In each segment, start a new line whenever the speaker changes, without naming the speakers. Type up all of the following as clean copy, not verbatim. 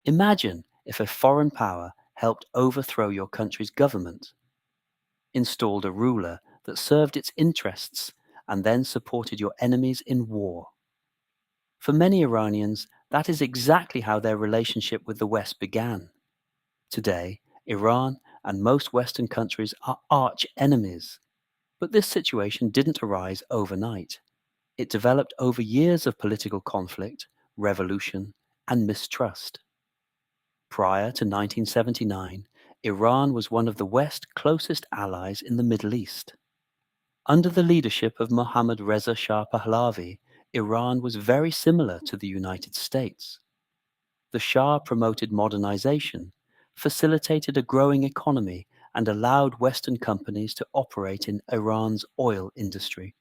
Imagine if a foreign power helped overthrow your country's government, installed a ruler that served its interests, and then supported your enemies in war. For many Iranians, that is exactly how their relationship with the West began. Today, Iran and most Western countries are arch enemies. But this situation didn't arise overnight. It developed over years of political conflict, revolution, and mistrust. Prior to 1979, Iran was one of the West's closest allies in the Middle East. Under the leadership of Mohammad Reza Shah Pahlavi, Iran was very similar to the United States. The Shah promoted modernization, facilitated a growing economy, and allowed Western companies to operate in Iran's oil industry.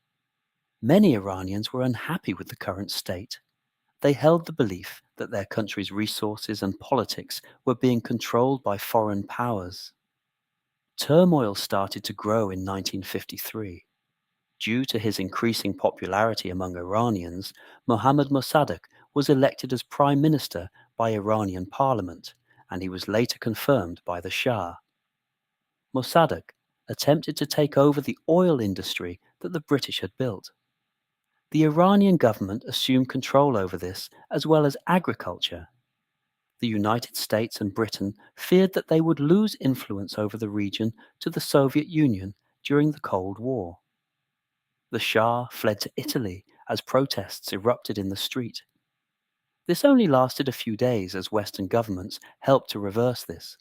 Many Iranians were unhappy with the current state. They held the belief that their country's resources and politics were being controlled by foreign powers. Turmoil started to grow in 1953. Due to his increasing popularity among Iranians, Mohammad Mossadegh was elected as prime minister by Iranian parliament, and he was later confirmed by the Shah. Mossadegh attempted to take over the oil industry that the British had built. The Iranian government assumed control over this as well as agriculture. The United States and Britain feared that they would lose influence over the region to the Soviet Union during the Cold War. The Shah fled to Italy as protests erupted in the street. This only lasted a few days as Western governments helped to reverse this.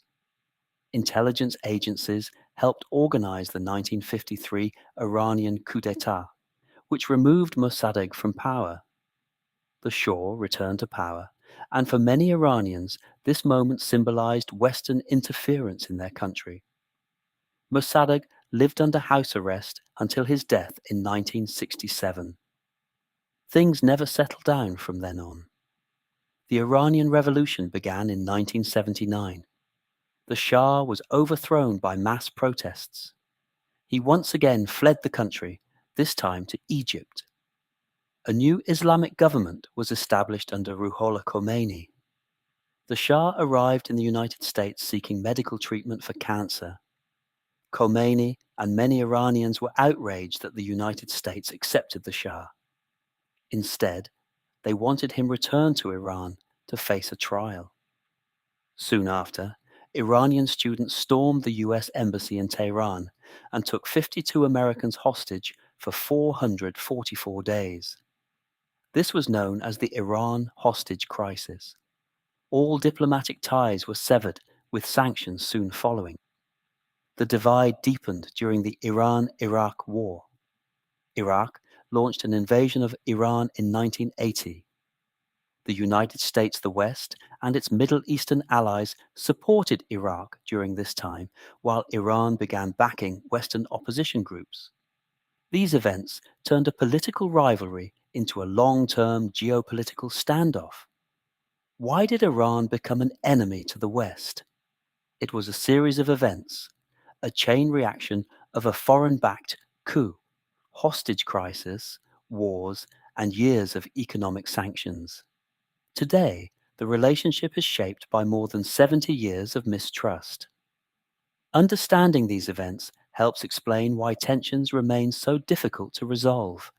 Intelligence agencies helped organize the 1953 Iranian coup d'etat, which removed Mossadegh from power. The Shah returned to power, and for many Iranians, this moment symbolized Western interference in their country. Mossadegh lived under house arrest until his death in 1967. Things never settled down from then on. The Iranian Revolution began in 1979. The Shah was overthrown by mass protests. He once again fled the country, this time to Egypt. A new Islamic government was established under Ruhollah Khomeini. The Shah arrived in the United States seeking medical treatment for cancer. Khomeini and many Iranians were outraged that the United States accepted the Shah. Instead, they wanted him returned to Iran to face a trial. Soon after, Iranian students stormed the US embassy in Tehran and took 52 Americans hostage for 444 days. This was known as the Iran hostage crisis. All diplomatic ties were severed, with sanctions soon following. The divide deepened during the Iran-Iraq War. Iraq launched an invasion of Iran in 1980. The United States, the West, and its Middle Eastern allies supported Iraq during this time, while Iran began backing Western opposition groups. These events turned a political rivalry into a long-term geopolitical standoff. Why did Iran become an enemy to the West? It was a series of events, a chain reaction of a foreign-backed coup, hostage crisis, wars, and years of economic sanctions. Today, the relationship is shaped by more than 70 years of mistrust. Understanding these events helps explain why tensions remain so difficult to resolve.